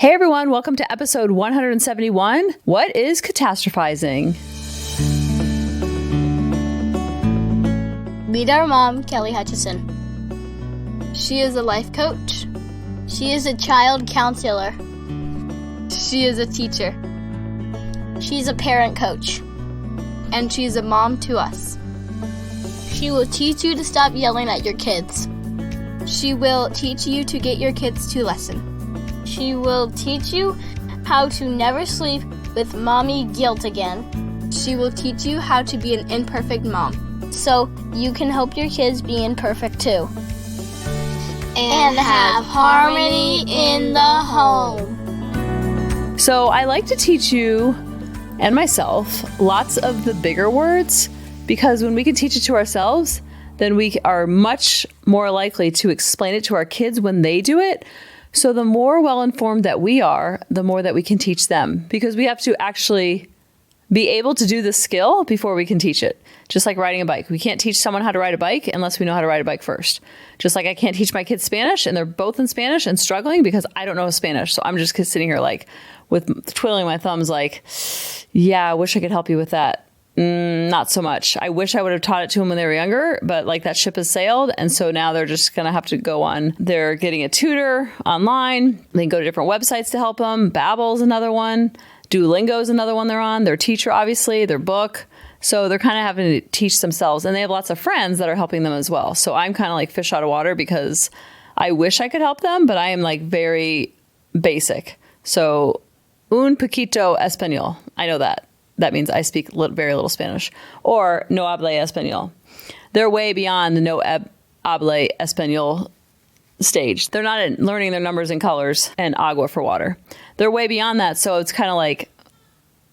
Hey everyone, welcome to episode 171. What is catastrophizing? Meet our mom, Kelly Hutchison. She is a life coach. She is a child counselor. She is a teacher. She's a parent coach. And she's a mom to us. She will teach you to stop yelling at your kids. She will teach you to get your kids to listen. She will teach you how to never sleep with mommy guilt again. She will teach you how to be an imperfect mom, so you can help your kids be imperfect too. And have harmony in the home. So I like to teach you and myself lots of the bigger words, because when we can teach it to ourselves, then we are much more likely to explain it to our kids when they do it. So the more well-informed that we are, the more that we can teach them, because we have to actually be able to do the skill before we can teach it. Just like riding a bike. We can't teach someone how to ride a bike unless we know how to ride a bike first. Just like I can't teach my kids Spanish, and they're both in Spanish and struggling because I don't know Spanish. So I'm just sitting here like with twiddling my thumbs like, yeah, I wish I could help you with that. Not so much. I wish I would have taught it to them when they were younger, but like that ship has sailed. And so now they're just going to have to go on. They're getting a tutor online. They can go to different websites to help them. Babbel's another one. Duolingo's another one they're on. Their teacher, obviously, their book. So they're kind of having to teach themselves. And they have lots of friends that are helping them as well. So I'm kind of like fish out of water because I wish I could help them, but I am like very basic. So un poquito español. I know that. That means I speak very little Spanish. Or no habla español. They're way beyond the no habla español stage. They're not learning their numbers and colors and agua for water. They're way beyond that. So it's kind of like,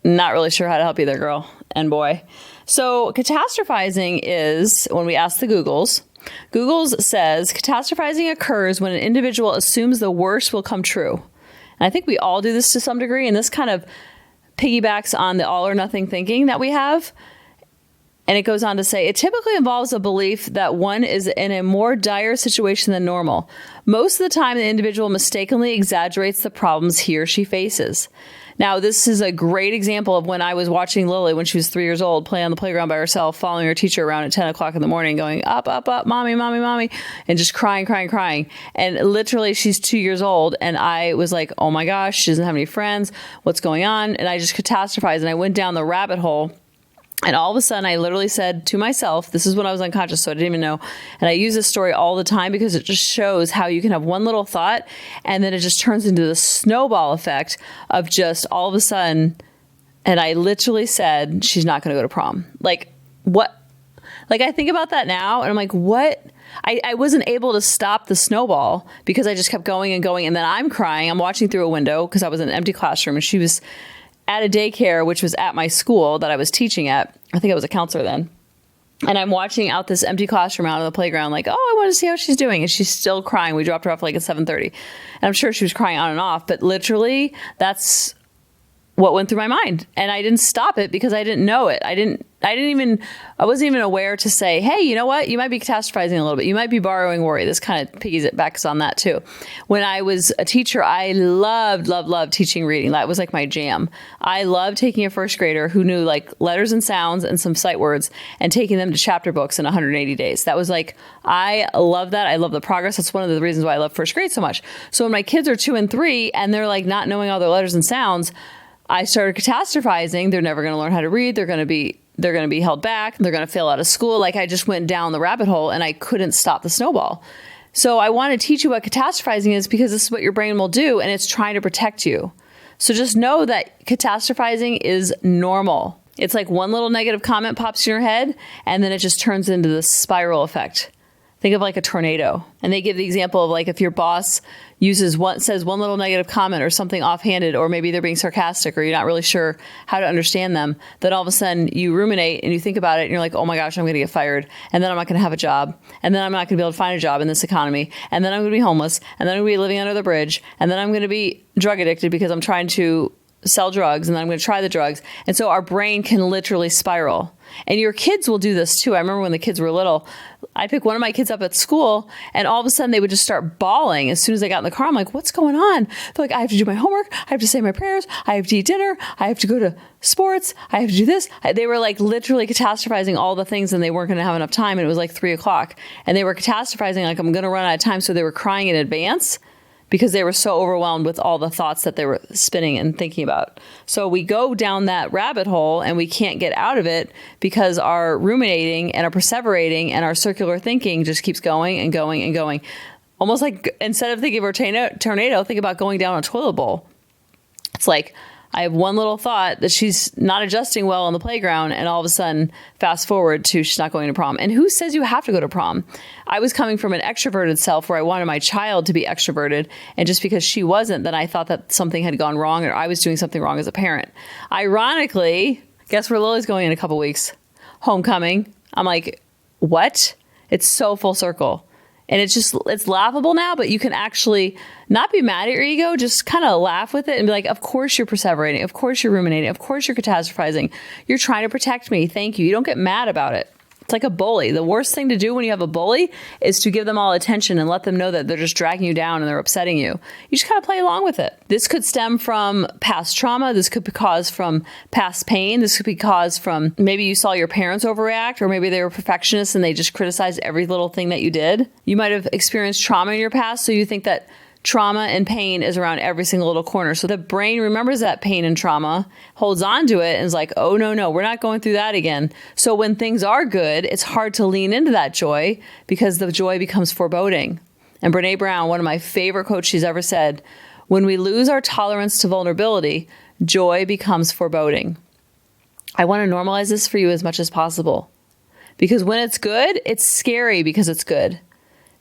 not really sure how to help you there, girl and boy. So catastrophizing is, when we ask the Googles says, catastrophizing occurs when an individual assumes the worst will come true. And I think we all do this to some degree. And this kind of piggybacks on the all or nothing thinking that we have. And it goes on to say, it typically involves a belief that one is in a more dire situation than normal. Most of the time, the individual mistakenly exaggerates the problems he or she faces. Now, this is a great example of when I was watching Lily when she was 3 years old, play on the playground by herself, following her teacher around at 10 o'clock in the morning, going, up, up, up, mommy, mommy, mommy, and just crying, crying, crying. And literally, she's 2 years old. And I was like, oh my gosh, she doesn't have any friends. What's going on? And I just catastrophized. And I went down the rabbit hole. And all of a sudden, I literally said to myself, this is when I was unconscious, so I didn't even know. And I use this story all the time because it just shows how you can have one little thought and then it just turns into the snowball effect of just all of a sudden. And I literally said, she's not going to go to prom. Like, what? Like, I think about that now and I'm like, what? I wasn't able to stop the snowball because I just kept going and going. And then I'm crying. I'm watching through a window because I was in an empty classroom and she was at a daycare, which was at my school that I was teaching at. I think I was a counselor then. And I'm watching out this empty classroom out on the playground like, oh, I want to see how she's doing. And she's still crying. We dropped her off like at 7:30. And I'm sure she was crying on and off. But literally, that's what went through my mind. And I didn't stop it because I didn't know it. I wasn't even aware to say, hey, you know what? You might be catastrophizing a little bit. You might be borrowing worry. This kind of piggybacks on that too. When I was a teacher, I loved teaching reading. That was like my jam. I loved taking a first grader who knew like letters and sounds and some sight words and taking them to chapter books in 180 days. That was like, I love that. I love the progress. That's one of the reasons why I love first grade so much. So when my kids are 2 and 3 and they're like not knowing all their letters and sounds, I started catastrophizing. They're never going to learn how to read. They're going to be held back. They're going to fail out of school. Like I just went down the rabbit hole and I couldn't stop the snowball. So I want to teach you what catastrophizing is because this is what your brain will do. And it's trying to protect you. So just know that catastrophizing is normal. It's like one little negative comment pops in your head and then it just turns into the spiral effect. Think of like a tornado. And they give the example of like if your boss says one little negative comment or something offhanded, or maybe they're being sarcastic or you're not really sure how to understand them, then all of a sudden you ruminate and you think about it and you're like, oh my gosh, I'm going to get fired. And then I'm not going to have a job. And then I'm not going to be able to find a job in this economy. And then I'm going to be homeless. And then I'm going to be living under the bridge. And then I'm going to be drug addicted because I'm trying to sell drugs and then I'm going to try the drugs. And so our brain can literally spiral. And your kids will do this too. I remember when the kids were little, I'd pick one of my kids up at school and all of a sudden they would just start bawling as soon as I got in the car. I'm like, what's going on? They're like, I have to do my homework. I have to say my prayers. I have to eat dinner. I have to go to sports. I have to do this. They were like literally catastrophizing all the things and they weren't going to have enough time. And it was like 3:00 and they were catastrophizing like I'm going to run out of time. So they were crying in advance because they were so overwhelmed with all the thoughts that they were spinning and thinking about. So we go down that rabbit hole and we can't get out of it because our ruminating and our perseverating and our circular thinking just keeps going and going and going. Almost like instead of thinking of a tornado, think about going down a toilet bowl. It's like I have one little thought that she's not adjusting well on the playground, and all of a sudden, fast forward to she's not going to prom. And who says you have to go to prom? I was coming from an extroverted self where I wanted my child to be extroverted, and just because she wasn't, then I thought that something had gone wrong or I was doing something wrong as a parent. Ironically, guess where Lily's going in a couple weeks? Homecoming. I'm like, what? It's so full circle. And it's laughable now, but you can actually not be mad at your ego, just kind of laugh with it and be like, of course you're perseverating. Of course you're ruminating. Of course you're catastrophizing. You're trying to protect me. Thank you. You don't get mad about it. It's like a bully. The worst thing to do when you have a bully is to give them all attention and let them know that they're just dragging you down and they're upsetting you. You just kind of play along with it. This could stem from past trauma. This could be caused from past pain. This could be caused from maybe you saw your parents overreact, or maybe they were perfectionists and they just criticized every little thing that you did. You might have experienced trauma in your past, so you think that trauma and pain is around every single little corner. So the brain remembers that pain and trauma, holds on to it, and is like, oh, no, we're not going through that again. So when things are good, it's hard to lean into that joy because the joy becomes foreboding. And Brene Brown, one of my favorite quotes she's ever said, when we lose our tolerance to vulnerability, joy becomes foreboding. I want to normalize this for you as much as possible. Because when it's good, it's scary because it's good.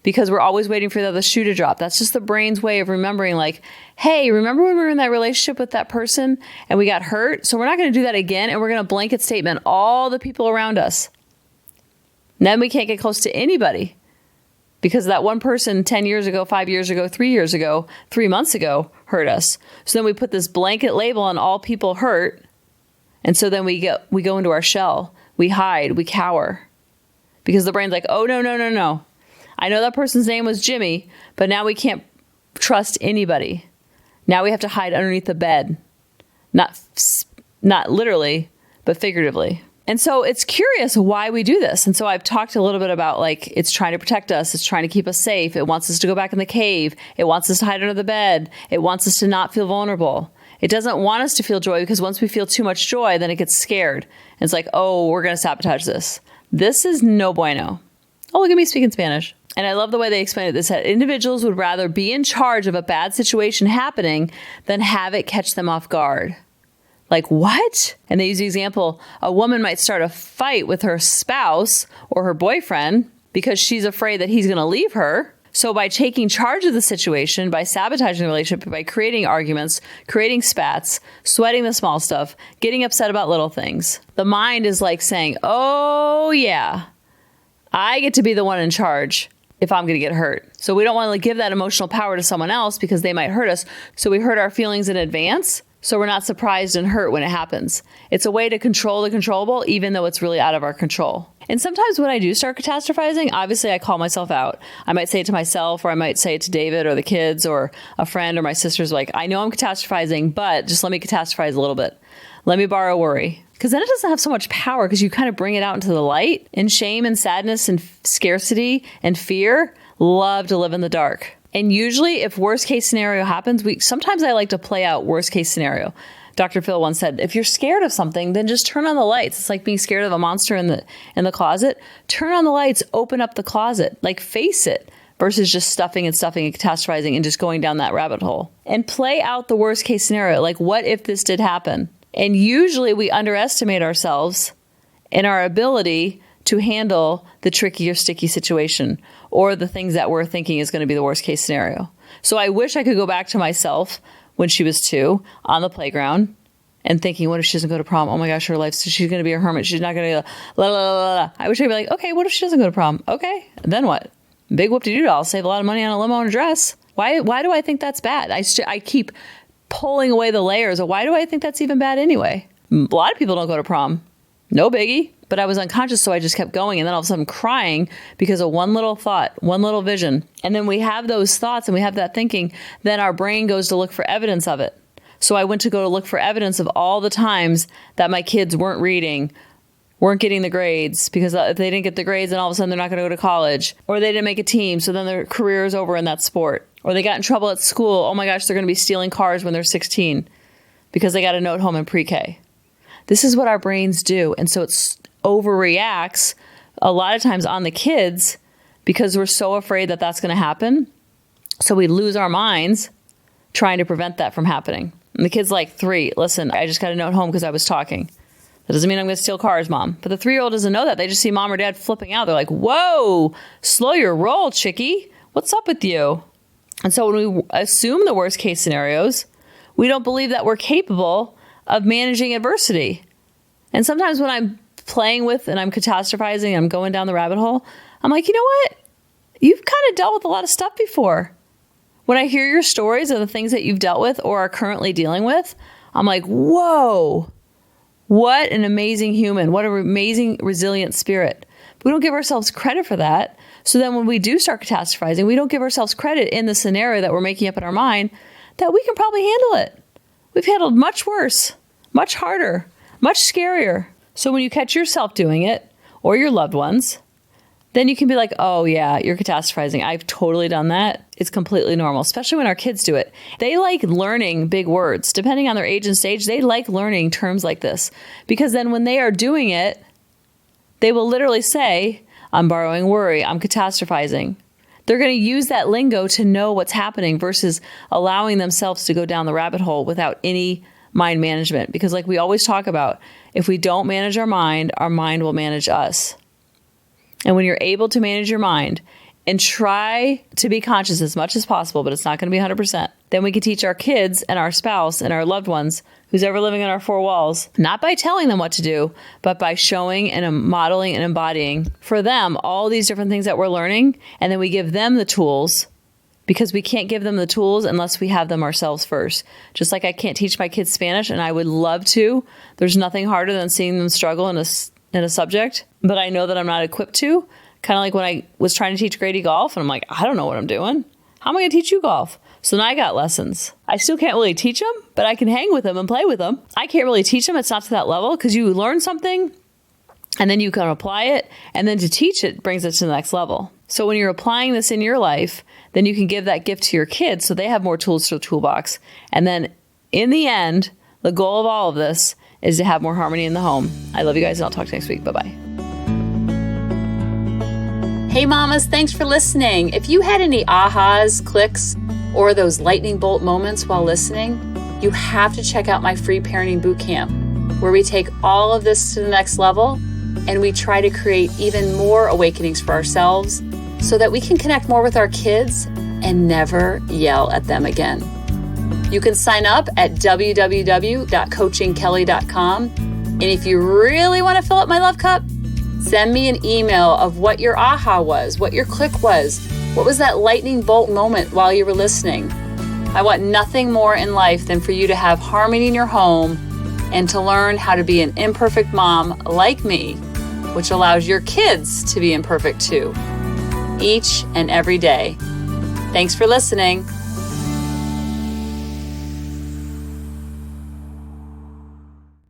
Because we're always waiting for the other shoe to drop. That's just the brain's way of remembering, like, hey, remember when we were in that relationship with that person and we got hurt? So we're not going to do that again, and we're going to blanket statement all the people around us. And then we can't get close to anybody because that one person 10 years ago, 5 years ago, 3 years ago, 3 months ago hurt us. So then we put this blanket label on all people hurt, and so then we go into our shell. We hide, we cower. Because the brain's like, oh, no. I know that person's name was Jimmy, but now we can't trust anybody. Now we have to hide underneath the bed. Not literally, but figuratively. And so it's curious why we do this. And so I've talked a little bit about, like, it's trying to protect us. It's trying to keep us safe. It wants us to go back in the cave. It wants us to hide under the bed. It wants us to not feel vulnerable. It doesn't want us to feel joy because once we feel too much joy, then it gets scared. And it's like, oh, we're going to sabotage this. This is no bueno. Oh, look at me speaking Spanish. And I love the way they explain it. They said individuals would rather be in charge of a bad situation happening than have it catch them off guard. Like, what? And they use the example, a woman might start a fight with her spouse or her boyfriend because she's afraid that he's going to leave her. So by taking charge of the situation, by sabotaging the relationship, by creating arguments, creating spats, sweating the small stuff, getting upset about little things, the mind is like saying, oh yeah, I get to be the one in charge if I'm going to get hurt. So we don't want to give that emotional power to someone else because they might hurt us. So we hurt our feelings in advance. So we're not surprised and hurt when it happens. It's a way to control the controllable, even though it's really out of our control. And sometimes when I do start catastrophizing, obviously I call myself out. I might say it to myself, or I might say it to David or the kids or a friend or my sister's like, I know I'm catastrophizing, but just let me catastrophize a little bit. Let me borrow worry. Because then it doesn't have so much power because you kind of bring it out into the light. And shame and sadness and scarcity and fear love to live in the dark. And usually if worst case scenario happens, sometimes I like to play out worst case scenario. Dr. Phil once said, if you're scared of something, then just turn on the lights. It's like being scared of a monster in the closet. Turn on the lights, open up the closet, like face it, versus just stuffing and catastrophizing and just going down that rabbit hole. And play out the worst case scenario. Like, what if this did happen? And usually we underestimate ourselves and our ability to handle the tricky or sticky situation or the things that we're thinking is going to be the worst case scenario. So I wish I could go back to myself when she was 2 on the playground and thinking, what if she doesn't go to prom? Oh my gosh, her life, she's going to be a hermit. She's not going to la la la la. I wish I'd be like, okay, what if she doesn't go to prom? Okay, then what? Big whoop-de-doo, I'll save a lot of money on a limo and a dress. Why do I think that's bad? I keep pulling away the layers of why do I think that's even bad anyway? A lot of people don't go to prom. No biggie. But I was unconscious, so I just kept going. And then all of a sudden I'm crying because of one little thought, one little vision. And then we have those thoughts and we have that thinking. Then our brain goes to look for evidence of it. So I went to go to look for evidence of all the times that my kids weren't reading, weren't getting the grades, because if they didn't get the grades, then all of a sudden they're not going to go to college, or they didn't make a team, so then their career is over in that sport, or they got in trouble at school. Oh my gosh, they're going to be stealing cars when they're 16 because they got a note home in pre-K. This is what our brains do. And so it's overreacts a lot of times on the kids because we're so afraid that that's going to happen. So we lose our minds trying to prevent that from happening. And the kid's like 3. Listen, I just got a note home because I was talking. That doesn't mean I'm going to steal cars, Mom. But the 3-year-old doesn't know that. They just see Mom or Dad flipping out. They're like, whoa, slow your roll, chickie. What's up with you? And so when we assume the worst case scenarios, we don't believe that we're capable of managing adversity. And sometimes when I'm playing with and I'm catastrophizing, I'm going down the rabbit hole, I'm like, you know what? You've kind of dealt with a lot of stuff before. When I hear your stories of the things that you've dealt with or are currently dealing with, I'm like, whoa, what an amazing human. What an amazing, resilient spirit. But we don't give ourselves credit for that. So then when we do start catastrophizing, we don't give ourselves credit in the scenario that we're making up in our mind that we can probably handle it. We've handled much worse, much harder, much scarier. So when you catch yourself doing it, or your loved ones, then you can be like, oh yeah, you're catastrophizing. I've totally done that. It's completely normal, especially when our kids do it. They like learning big words. Depending on their age and stage, they like learning terms like this. Because then when they are doing it, they will literally say, I'm borrowing worry, I'm catastrophizing. They're going to use that lingo to know what's happening versus allowing themselves to go down the rabbit hole without any mind management. Because like we always talk about, if we don't manage our mind will manage us. And when you're able to manage your mind and try to be conscious as much as possible, but it's not going to be 100%, then we can teach our kids and our spouse and our loved ones, who's ever living in our 4 walls, not by telling them what to do, but by showing and modeling and embodying for them all these different things that we're learning. And then we give them the tools, because we can't give them the tools unless we have them ourselves first. Just like I can't teach my kids Spanish, and I would love to. There's nothing harder than seeing them struggle in a subject, but I know that I'm not equipped to. Kind of like when I was trying to teach Grady golf, and I'm like, I don't know what I'm doing. How am I going to teach you golf? So then I got lessons. I still can't really teach them, but I can hang with them and play with them. I can't really teach them. It's not to that level, because you learn something and then you can apply it, and then to teach it brings it to the next level. So when you're applying this in your life, then you can give that gift to your kids so they have more tools to the toolbox. And then in the end, the goal of all of this is to have more harmony in the home. I love you guys, and I'll talk to you next week. Bye-bye. Hey mamas, thanks for listening. If you had any ahas, clicks, or those lightning bolt moments while listening, you have to check out my free parenting bootcamp, where we take all of this to the next level and we try to create even more awakenings for ourselves so that we can connect more with our kids and never yell at them again. You can sign up at www.coachingkelly.com. And if you really want to fill up my love cup, send me an email of what your aha was, what your click was, what was that lightning bolt moment while you were listening. I want nothing more in life than for you to have harmony in your home and to learn how to be an imperfect mom like me, which allows your kids to be imperfect too, each and every day. Thanks for listening.